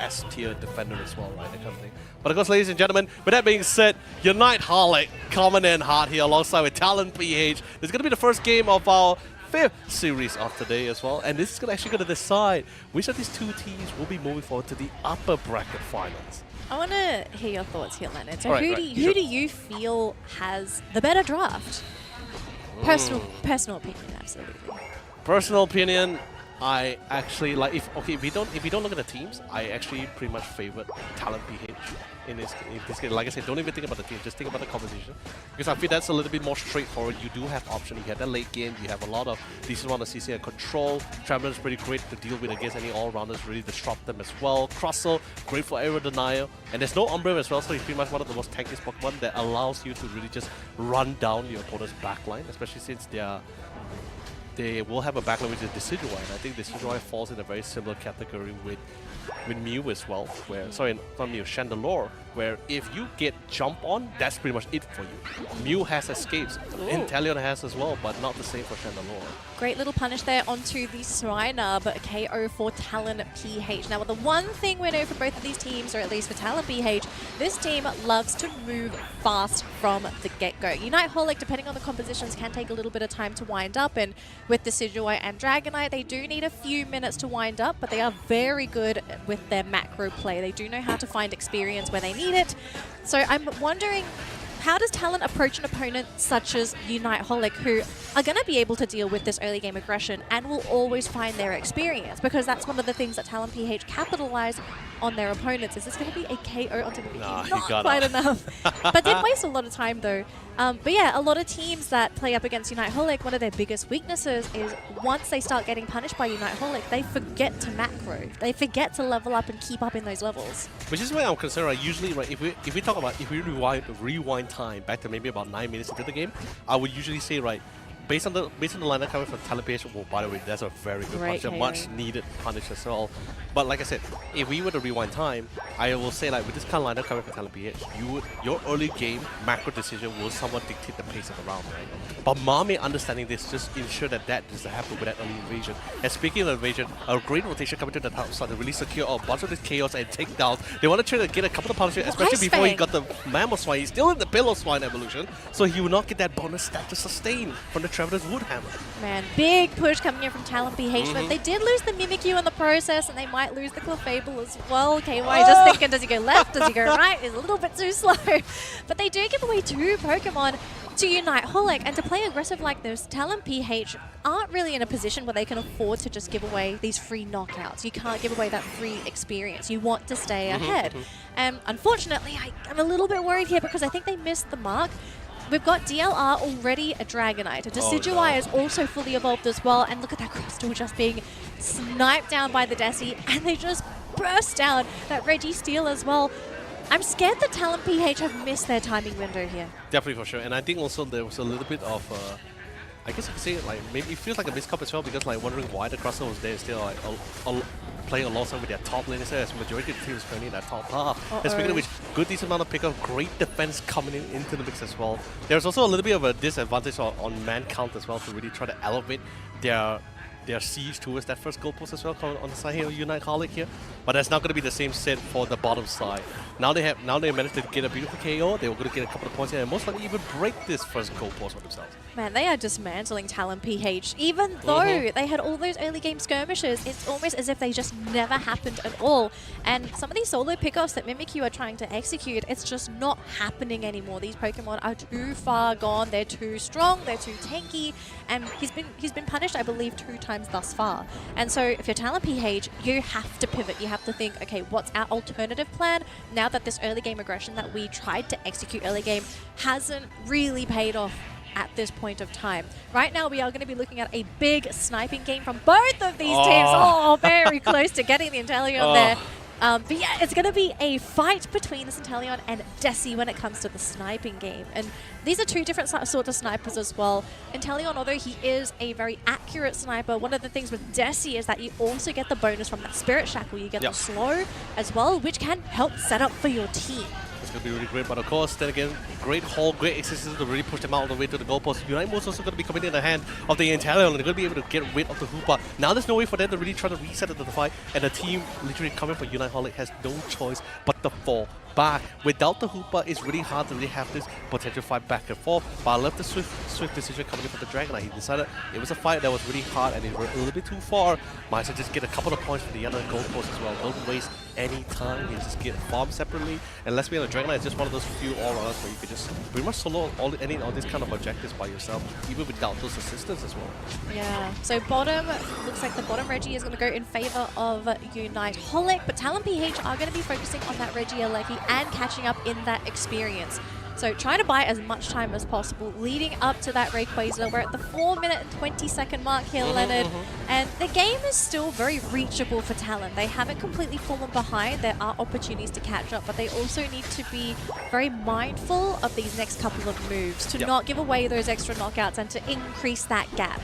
S-tier defender as well, right? That kind of thing. But of course, ladies and gentlemen, with that being said, Unite Holic coming in hard here alongside with Talon PH. This is going to be the first game of our 5th series of today as well, and this is actually going to decide which of these two teams will be moving forward to the upper bracket finals. I want to hear your thoughts here, Leonard. So Right, who do you feel has the better draft? Personal opinion, absolutely. Personal opinion, I actually like if we don't look at the teams, I actually pretty much favor Talon PH in this game. Like I said, don't even think about the team, just think about the composition. Because I feel that's a little bit more straightforward. You do have options. You have that late game, you have a lot of decent amount of CC and control. Traveler is pretty great to deal with against any all-rounders, really disrupt them as well. Crossel, great for error denial. And there's no Umbra as well, so he's pretty much one of the most tankiest Pokemon that allows you to really just run down your opponent's backline, especially since they will have a backline which is Decidueye, and I think Decidueye falls in a very similar category with Mew as well, where, sorry, not Mew, Chandelure, where if you get jump on, that's pretty much it for you. Mew has escapes, Talon has as well, but not the same for Chandelure. Great little punish there onto the Shriner, but a KO for Talon PH. Now, the one thing we know for both of these teams, or at least for Talon PH, this team loves to move fast from the get-go. Unite Holic, depending on the compositions, can take a little bit of time to wind up, and with the Decidueye and Dragonite, they do need a few minutes to wind up, but they are very good with their macro play. They do know how to find experience where they need it. So I'm wondering, how does Talon approach an opponent such as Unite Holic, who are going to be able to deal with this early game aggression and will always find their experience? Because that's one of the things that Talon PH capitalize on their opponents. Is this going to be a KO onto the Nah, Not quite enough. But did waste a lot of time though. But yeah, a lot of teams that play up against Unite Holic, one of their biggest weaknesses is once they start getting punished by Unite Holic, they forget to macro. They forget to level up and keep up in those levels. Which is why I'm concerned, right? Usually, right, if we rewind time back to maybe about 9 minutes into the game, I would usually say, right, based on the lineup coming from Talon PH, well, by the way, that's a very good punish, a much needed punish as well. But like I said, if we were to rewind time, I will say, like, with this kind of lineup coming from Talon PH, your early game macro decision will somewhat dictate the pace of the round, right? But Mame understanding this just ensure that doesn't happen with that early invasion. And speaking of invasion, a great rotation coming to the top side to really secure a bunch of this chaos and takedowns. They want to try to get a couple of punishes, especially before he got the Mammoth Swine. He's still in the Pillow Swine evolution, so he will not get that bonus stat to sustain from the Traveler's Woodhammer. Man, big push coming in from Talon PH. But they did lose the Mimikyu in the process, and they might lose the Clefable as well. KY just thinking, does he go left, does he go right? Is a little bit too slow. But they do give away 2 Pokemon to Unite Holic, and to play aggressive like this, Talon PH aren't really in a position where they can afford to just give away these free knockouts. You can't give away that free experience. You want to stay ahead. Unfortunately, I'm a little bit worried here because I think they missed the mark. We've got DLR already a Dragonite. A Decidueye is also fully evolved as well. And look at that Crystal just being sniped down by the Desi. And they just burst down that Reggie Steel as well. I'm scared that Talon PH have missed their timing window here. Definitely, for sure. And I think also there was a little bit of, I guess you could say, like, maybe it feels like a miscop as well, because, like, wondering why the Crustle was there instead of, like, playing alongside with their top lane instead, as majority of the team is currently in that top half. And speaking of which, good decent amount of pickup, great defense coming into the mix as well. There's also a little bit of a disadvantage on man count as well to really try to elevate their siege towards that first goal post as well on the side here of Unite Holic here. But that's not going to be the same set for the bottom side. Now they managed to get a beautiful KO. They were going to get a couple of points here and most likely even break this first goal post for themselves. Man, they are dismantling Talon PH. Even though they had all those early game skirmishes, it's almost as if they just never happened at all. And some of these solo pickoffs that Mimikyu are trying to execute, it's just not happening anymore. These Pokemon are too far gone. They're too strong. They're too tanky. And he's been punished, I believe, 2 times thus far. And so if you're Talon PH, you have to pivot. You have to think, okay, what's our alternative plan now that this early game aggression that we tried to execute early game hasn't really paid off at this point of time. Right now, we are going to be looking at a big sniping game from both of these teams. Oh, very close to getting the Inteleon there. But yeah, it's going to be a fight between the Inteleon and Desi when it comes to the sniping game. And these are 2 different sorts of snipers as well. Inteleon, although he is a very accurate sniper, one of the things with Desi is that you also get the bonus from that Spirit Shackle. You get the slow as well, which can help set up for your team. It's going to be really great, but of course, then again, great haul, great execution to really push them out all the way to the goalpost. Unite Mo's also going to be coming in the hand of the Talon, and they're going to be able to get rid of the Hoopa. Now there's no way for them to really try to reset it to the fight, and the team literally coming for Unite Holic has no choice but to fall back. Without the Hoopa, it's really hard to really have this potential fight back and forth, but I love the swift decision coming in from the Dragonite. He decided it was a fight that was really hard and it went a little bit too far. Might as well just get a couple of points from the other goalpost as well. Don't waste any time. You just get farmed separately. And let's be honest, Dragonite is just one of those few all-rounders where you can just pretty much solo any of these kind of objectives by yourself, even without those assistants as well. Yeah, so bottom, looks like the bottom Reggie is going to go in favor of Unite Holic, but Talon PH are going to be focusing on that Reggie Alecki and catching up in that experience. So trying to buy as much time as possible leading up to that Rayquaza. We're at the 4-minute and 20-second mark here, Leonard. And the game is still very reachable for Talon. They haven't completely fallen behind. There are opportunities to catch up, but they also need to be very mindful of these next couple of moves to not give away those extra knockouts and to increase that gap.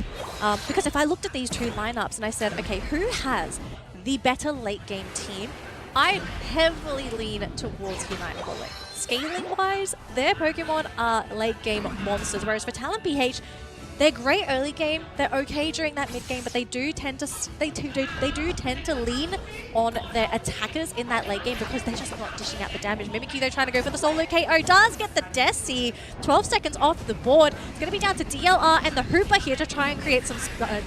Because if I looked at these two lineups and I said, okay, who has the better late game team? I heavily lean towards Unite Holic. Scaling-wise, their Pokemon are late-game monsters, whereas for Talon PH, they're great early game. They're okay during that mid game, but they do tend to lean on their attackers in that late game because they're just not dishing out the damage. Mimikyu, they're trying to go for the solo KO. Does get the Desi. 12 seconds off the board. It's going to be down to DLR and the Hoopa here to try and create some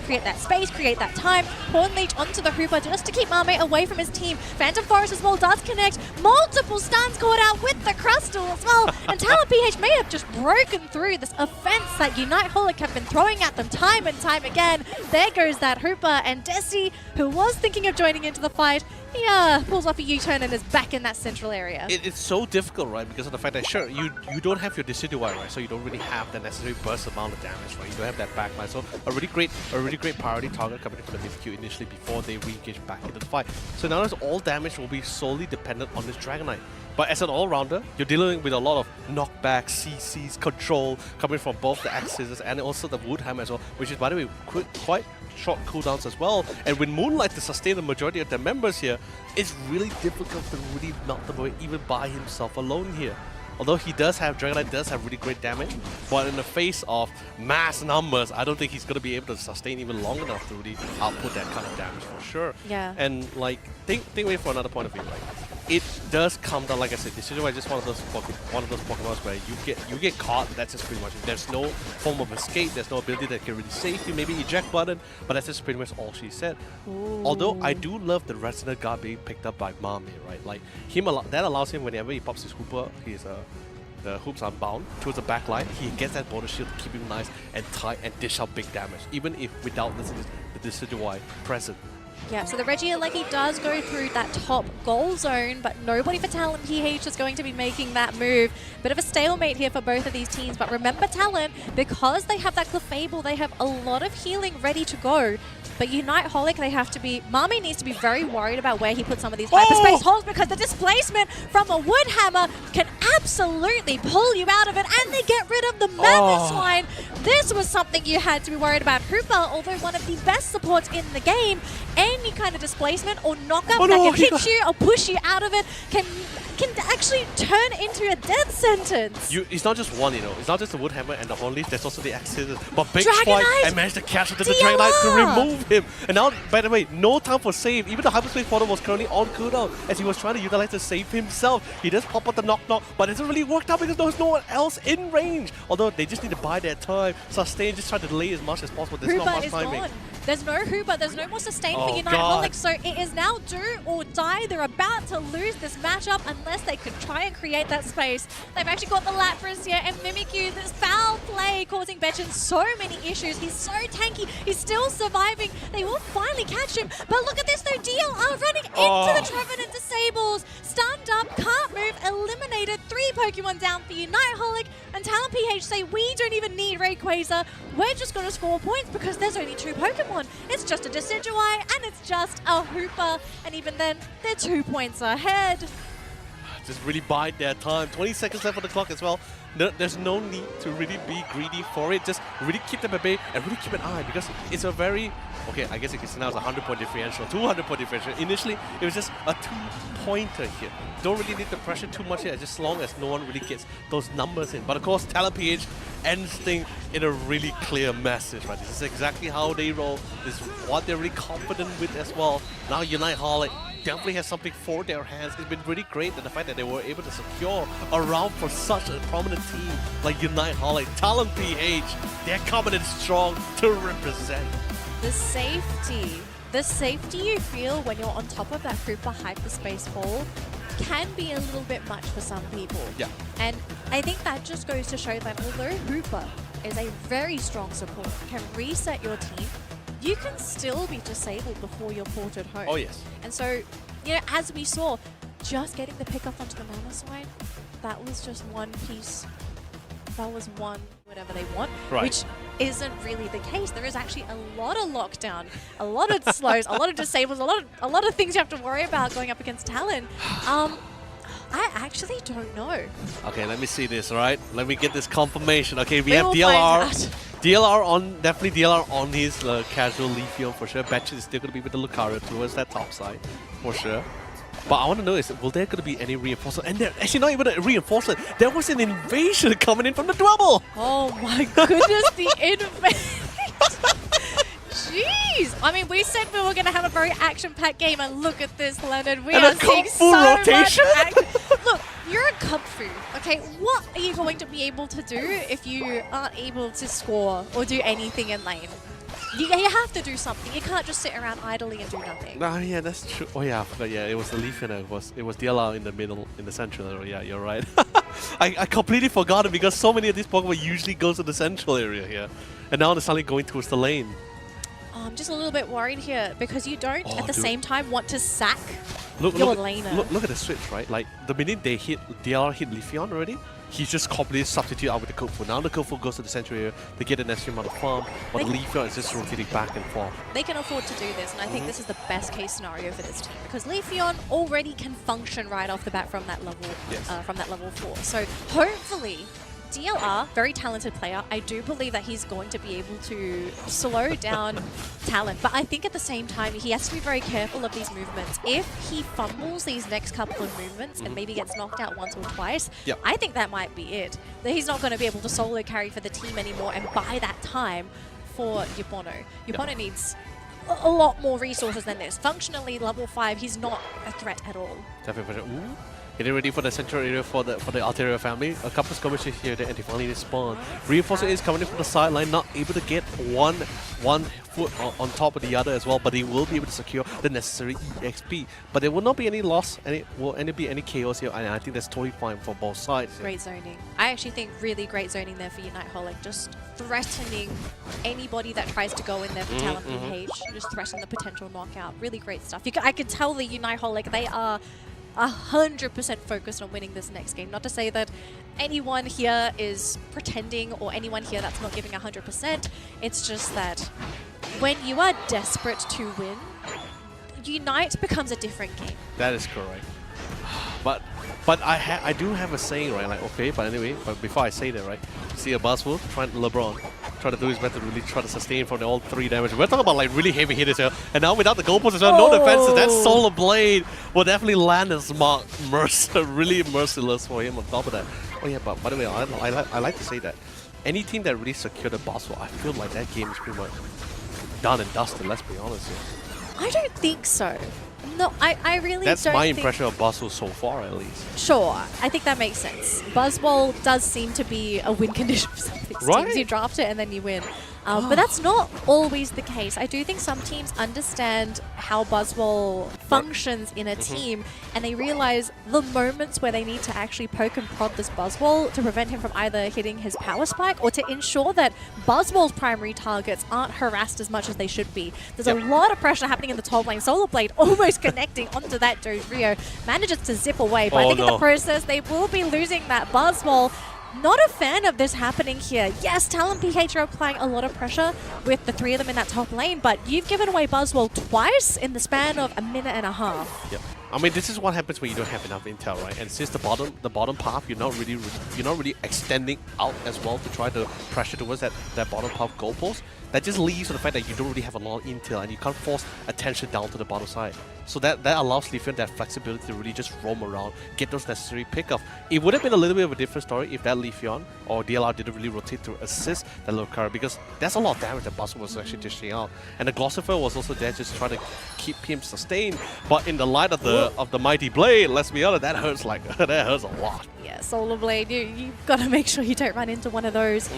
create that space, create that time. Horn Leech onto the Hoopa just to keep Mame away from his team. Phantom Forest as well does connect. Multiple stuns caught out with the Crustal as well. And Talon PH may have just broken through this offense that Unite Holic have been throwing at them time and time again. There goes that Hoopa, and Desi, who was thinking of joining into the fight, he pulls off a U-turn and is back in that central area. It's so difficult, right? Because of the fact that, sure, you don't have your Decidueye, right? So you don't really have the necessary burst amount of damage, right? You don't have that backline. So a really great priority target coming into the Mimikyu initially before they re-engage back into the fight. So now all damage will be solely dependent on this Dragonite. But as an all-rounder, you're dealing with a lot of knockback, CCs, control coming from both the Axes and also the Woodhammer as well, which is, by the way, quite short cooldowns as well. And with Moonlight to sustain the majority of their members here, it's really difficult to really melt them away even by himself alone here. Although Dragonite does have really great damage, but in the face of mass numbers, I don't think he's going to be able to sustain even long enough to really output that kind of damage for sure. Yeah. And like, think away from another point of view, like, it does come down, like I said, Decidueye is just one of those Pokemon where you get caught. That's just pretty much it. There's no form of escape. There's no ability that can really save you. Maybe eject button, but that's just pretty much all she said. Ooh. Although I do love the Resonant Guard being picked up by Mame, right? Like that allows him whenever he pops his Hoopa, the hoops are bound towards the back line. He gets that border shield to keep him nice and tight and dish out big damage, even if without the Decidueye present. Yeah, so the Reggie Alecki does go through that top goal zone, but nobody for Talon PH is going to be making that move. Bit of a stalemate here for both of these teams, but remember Talon, because they have that Clefable, they have a lot of healing ready to go. But Unite Holic, they have to be... Mame needs to be very worried about where he puts some of these hyperspace holes because the displacement from a Woodhammer can absolutely pull you out of it, and they get rid of the Mammoth Swine. This was something you had to be worried about. Hoopa, although one of the best supports in the game, any kind of displacement or knockup that can hit you or push you out of it can actually turn into a death sentence. It's not just one, it's not just the Woodhammer and the Hornleaf, there's also the Axes, but Big Dragonite, Spike and managed to catch up to the Dragonite to remove him. And now, by the way, no time for save. Even the Hyperspace Portal was currently on cooldown as he was trying to utilize to save himself. He does pop out the knock, but it doesn't really work out because there's no one else in range. Although they just need to buy their time, sustain, just try to delay as much as possible. There's not much timing. Gone. There's no Hoopa, there's no more sustain for Unite Holic, so it is now do or die. They're about to lose this matchup unless they can try and create that space. They've actually got the Lapras here, and Mimikyu, this foul play causing Betchin so many issues. He's so tanky, he's still surviving. They will finally catch him, but look at this though, DLR running into the Trevenant Disables. Stunned up, can't move, eliminated. 3 Pokemon down for Unite Holic, and Talon PH say, we don't even need Rayquaza. We're just going to score points because there's only 2 Pokemon. It's just a Decidueye and it's just a Hoopa, and even then, they're 2 points ahead. just really bide their time. 20 seconds left on the clock as well. There's no need to really be greedy for it. Just really keep them at bay and really keep an eye, because it's a very, okay, I guess you can say now it's a 100-point differential, 200-point differential. Initially, it was just a 2-pointer here. Don't really need the pressure too much here, just as long as no one really gets those numbers in. But of course, Talon PH ends things in a really clear message, right? This is exactly how they roll. This is what they're really confident with as well. Now Unite Holic definitely has something for their hands. It's been really great that the fact that they were able to secure a round for such a prominent team like Unite Holic. Talon PH, they're coming in strong to represent. The safety you feel when you're on top of that Hooper hyperspace ball can be a little bit much for some people. Yeah. And I think that just goes to show that although Hooper is a very strong support, can reset your team, you can still be disabled before you're ported home. Oh yes. And so, you know, as we saw, just getting the pick up onto the mana side, that was just one piece. That was one whatever they want, right. Which isn't really the case. There is actually a lot of lockdown, a lot of slows, a lot of disables, a lot of things you have to worry about going up against Talon. I actually don't know. Okay, let me see this, right? Let me get this confirmation. Okay, we We have will DLR. find out. DLR on, definitely DLR on his casual Leafeon for sure. Betcha is still going to be with the Lucario towards that top side for sure. But I want to know is, will there going to be any reinforcement? And there actually not even a reinforcement. There was an invasion coming in from the double. Oh my goodness, the invasion. Jeez! I mean, we said we were going to have a very action-packed game, and look at this, Leonard. We And are a Kung seeing Fu so rotation? much action. Look, you're a Kung Fu, okay? What are you going to be able to do if you aren't able to score or do anything in lane? You have to do something. You can't just sit around idly and do nothing. Oh yeah, that's true. Oh yeah, I forgot. Yeah, it was the Leafeon. It was DLR in the middle, in the central area. Yeah, you're right. I completely forgot it, because so many of these Pokemon usually go to the central area here, and now they're suddenly going towards the lane. I'm just a little bit worried here, because you don't at the dude. same time want to sack Look your at, laner. look at the switch, right? Like the minute they hit DLR hit Leafeon already, he's just completely substitute out with the Kofu. Now the Kofu goes to the central area to get an extra amount of farm, but the Leafeon is just rotating back and forth. They can afford to do this, and I think this is the best case scenario for this team, because Leafeon already can function right off the bat from that level, Yes. from that level 4. So hopefully, DLR, very talented player, I do believe that he's going to be able to slow down Talon. But I think at the same time, he has to be very careful of these movements. If he fumbles these next couple of movements and maybe gets knocked out once or twice, Yep. I think that might be it. That he's not going to be able to solo carry for the team anymore and buy that time for Yupono. Yupono needs a lot more resources than this. Functionally, level 5, he's not a threat at all. Definitely for sure. Ooh. Getting ready for the central area for the Alteria family. A couple of skirmishes here and they finally spawn. Reinforcement is coming in from the sideline, not able to get one foot on top of the other as well, but they will be able to secure the necessary EXP. But there will not be any loss, and it will be any chaos here, and I think that's totally fine for both sides. Great zoning. I actually think really great zoning there for Unite Holic. Just threatening anybody that tries to go in there for Talon PH. Just threaten the potential knockout. Really great stuff. I could tell the Unite Holic, they are 100% focused on winning this next game. Not to say that anyone here is pretending or anyone here that's not giving 100%. It's just that when you are desperate to win, Unite becomes a different game. That is correct. But I do have a saying, right? Like, okay, but anyway, but before I say that, right? See a Buzzwolf trying LeBron. Try to do his best to really try to sustain from the all 3 damage. We're talking about like really heavy hitters here. And now without the goal post as well, no defenses. That Solar Blade will definitely land his mark. Really merciless for him on top of that. Oh yeah, but by the way, I like to say that any team that really secured the Buzzwolf, I feel like that game is pretty much done and dusted, let's be honest here. I don't think so. No, I really That's don't my think... impression of Buzzwolf so far, at least. Sure, I think that makes sense. Buzzball does seem to be a win condition for some of these Right. teams. You draft it and then you win. But that's not always the case. I do think some teams understand how Buzzball functions in a team, and they realize the moments where they need to actually poke and prod this Buzzball to prevent him from either hitting his power spike or to ensure that Buzzball's primary targets aren't harassed as much as they should be. There's a lot of pressure happening in the top lane. Solar Blade almost connecting onto that Rio, manages to zip away, but I think in the process they will be losing that Buzzball. Not a fan of this happening here. Yes, Talon PH are applying a lot of pressure with the 3 of them in that top lane, but you've given away Buzzwell twice in the span of a minute and a half. Yep. I mean, this is what happens when you don't have enough intel, right? And since the bottom path, you're not really extending out as well to try to pressure towards that bottom path goalpost. That just leads to the fact that you don't really have a lot of intel and you can't force attention down to the bottom side. So that allows Leafeon that flexibility to really just roam around, get those necessary pickoffs. It would have been a little bit of a different story if that Leafeon or DLR didn't really rotate to assist that Lucario, because that's a lot of damage that Buzzwole was actually dishing out. And the Glossifer was also there just trying to keep him sustained. But in the light of the mighty blade, let's be honest, that hurts that hurts a lot. Yeah, Solar Blade, you've got to make sure you don't run into one of those.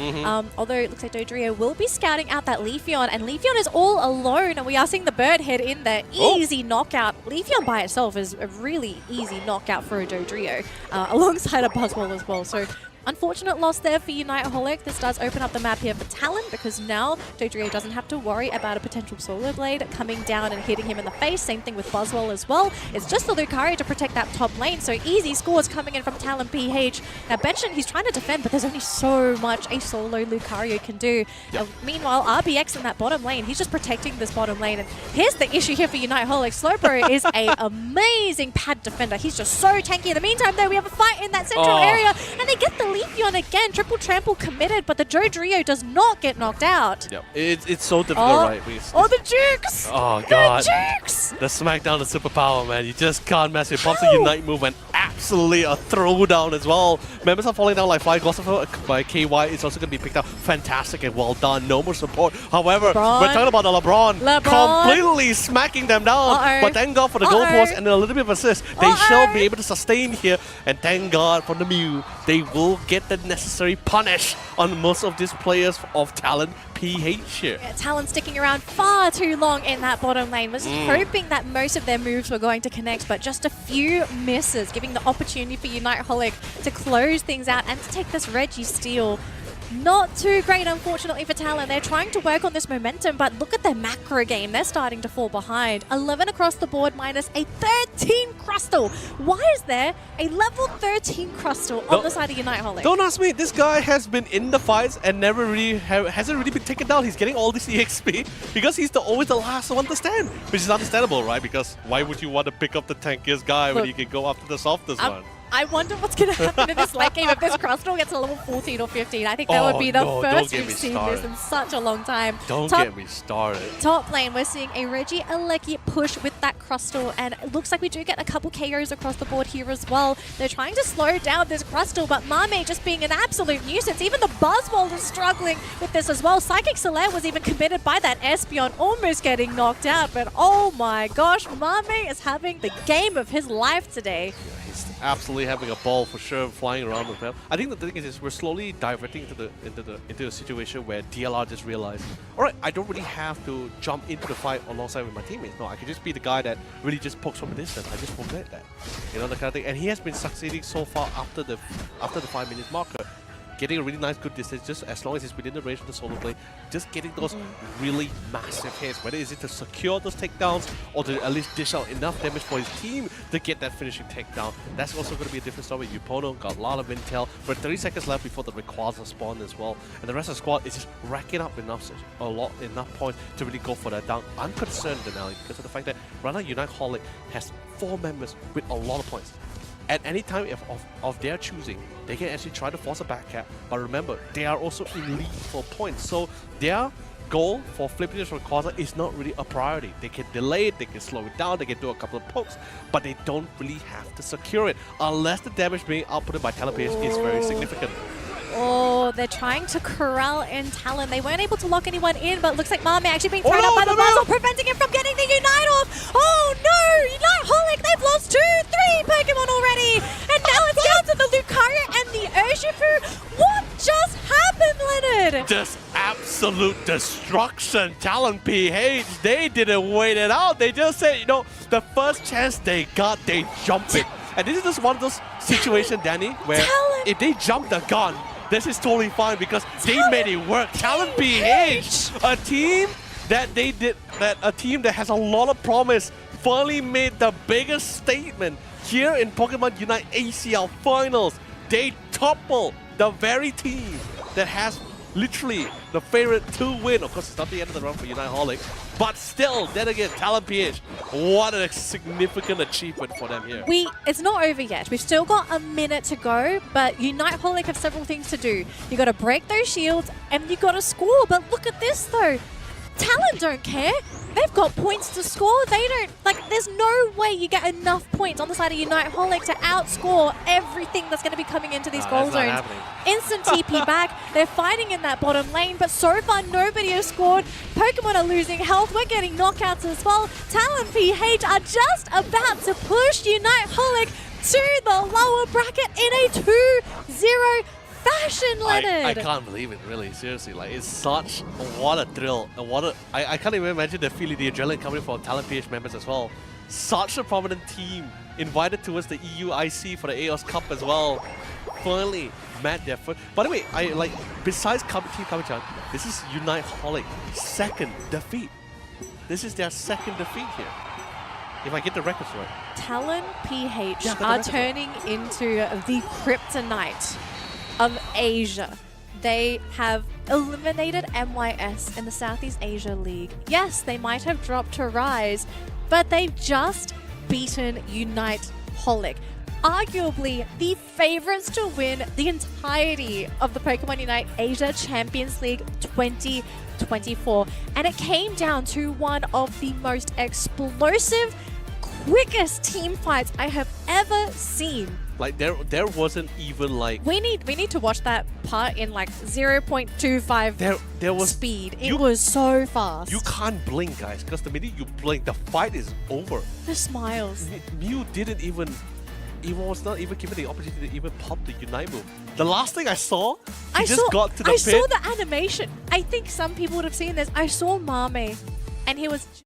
Although it looks like Dodrio will be scouting out that Leafeon, and Leafeon is all alone, and we are seeing the bird head in there. Easy knockout. Leafeon by itself is a really easy knockout for a Dodrio, alongside a Buzzwole as well. So unfortunate loss there for Unite Holic. This does open up the map here for Talon, because now Dodrio doesn't have to worry about a potential Solar Blade coming down and hitting him in the face. Same thing with Buzzwole as well. It's just the Lucario to protect that top lane, so easy scores coming in from Talon PH. Now Benchen, he's trying to defend, but there's only so much a solo Lucario can do. Meanwhile, RBX in that bottom lane, he's just protecting this bottom lane. And here's the issue here for Unite Holic. Slowbro is an amazing pad defender. He's just so tanky. In the meantime, though, we have a fight in that central area, and they get the Leafeon again. Triple trample committed, but the Dodrio does not get knocked out. Yep. It's so difficult, right? The Jukes! Oh, God. The Jukes! The Smackdown, the superpower, man. You just can't mess with it. Pops a Unite move and absolutely a throwdown as well. Members are falling down like fire. Glossifer by KY is also going to be picked up. Fantastic and well done. No more support. However, we're talking about the LeBron. Completely smacking them down. But thank God for the goal post and a little bit of assist. They shall be able to sustain here. And thank God for the Mew. They will get the necessary punish on most of these players of Talon PH here. Yeah, Talon sticking around far too long in that bottom lane. Was hoping that most of their moves were going to connect, but just a few misses, giving the opportunity for Unite Holic to close things out and to take this Reggie steal. Not too great, unfortunately, for Talon. They're trying to work on this momentum, but look at their macro game. They're starting to fall behind. 11 across the board minus a 13 Crustal. Why is there a level 13 Crustal on the side of Unite Holic? Don't ask me. This guy has been in the fights and never really hasn't really been taken down. He's getting all this EXP because he's always the last one to stand, which is understandable, right? Because why would you want to pick up the tankiest guy when you can go after the softest one? I wonder what's going to happen in this late game if this Crustal gets to level 14 or 15. I think that would be the first we've seen this in such a long time. Don't get me started. Top lane, we're seeing a Reggie Alecki push with that Crustal, and it looks like we do get a couple KOs across the board here as well. They're trying to slow down this Crustal, but Mame just being an absolute nuisance. Even the Buzzwole is struggling with this as well. Psychic Solaire was even committed by that Espeon, almost getting knocked out, but oh my gosh, Mame is having the game of his life today. He's absolutely having a ball for sure, flying around with him. I think the thing is we're slowly diverting into a situation where DLR just realized, all right, I don't really have to jump into the fight alongside with my teammates. No, I can just be the guy that really just pokes from a distance. I just forget that, you know, the kind of thing. And he has been succeeding so far after the 5 minutes marker. Getting a really nice good distance, just as long as it's within the range of the Solar Blade, just getting those really massive hits, whether is it to secure those takedowns or to at least dish out enough damage for his team to get that finishing takedown. That's also going to be a different story. Upono got a lot of intel, but 30 seconds left before the Rayquaza spawn as well, and the rest of the squad is just racking up enough points to really go for that down. I'm concerned, Denali, because of the fact that right now Unite Holic has 4 members with a lot of points. At any time of their choosing, they can actually try to force a back cap. But remember, they are also in lead for points. So their goal for flipping this Rayquaza is not really a priority. They can delay it, they can slow it down, they can do a couple of pokes, but they don't really have to secure it unless the damage being outputted by Talon is very significant. Oh, they're trying to corral in Talon. They weren't able to lock anyone in, but it looks like Mame actually being thrown out by the muzzle, preventing him from getting the Unite off. Oh no! Unite Holic, they've lost 2-3 Pokémon already! And now it's down to the Lucario and the Urshifu. What just happened, Leonard? Just absolute destruction. Talon PH, they didn't wait it out. They just said, you know, the first chance they got, they jumped it. And this is just one of those situations, Danny, where if they jump the gun, this is totally fine because they made it work. Talon PH, a team that has a lot of promise, finally made the biggest statement here in Pokemon Unite ACL Finals. They topple the very team that has literally the favorite to win. Of course, it's not the end of the run for Unite Holic, But still, then again, Talon PH, what a significant achievement for them here. It's not over yet. We've still got a minute to go, but Unite Holic have several things to do. You got to break those shields and you got to score. But look at this though. Talon don't care. They've got points to score. They don't, there's no way you get enough points on the side of Unite Holic to outscore everything that's going to be coming into these goal zones. Instant TP back. They're fighting in that bottom lane, but so far nobody has scored. Pokemon are losing health. We're getting knockouts as well. Talon PH are just about to push Unite Holic to the lower bracket in a 2-0 fashion, Leonard. I can't believe it, really. Seriously, it's such what a thrill and I can't even imagine the feeling, the adrenaline coming from Talon PH members as well. Such a prominent team invited towards the EUIC for the AOS Cup as well. Finally met their foot. By the way, besides Team Kamichan, this is Unite Holic second defeat. This is their second defeat here, if I get the records right. Talon PH are turning into the kryptonite of Asia. They have eliminated MYS in the Southeast Asia League. Yes, they might have dropped to Rise, but they've just beaten Unite Holic. Arguably the favorites to win the entirety of the Pokemon Unite Asia Champions League 2024. And it came down to one of the most explosive, quickest team fights I have ever seen. There wasn't even we need to watch that part in 0.25 there was speed. It was so fast. You can't blink, guys, because the minute you blink, the fight is over. The smiles. Mew didn't even was not even given the opportunity to even pop the Unite move. The last thing I saw, he just got to the pit. I saw the animation. I think some people would have seen this. I saw Mame, and he was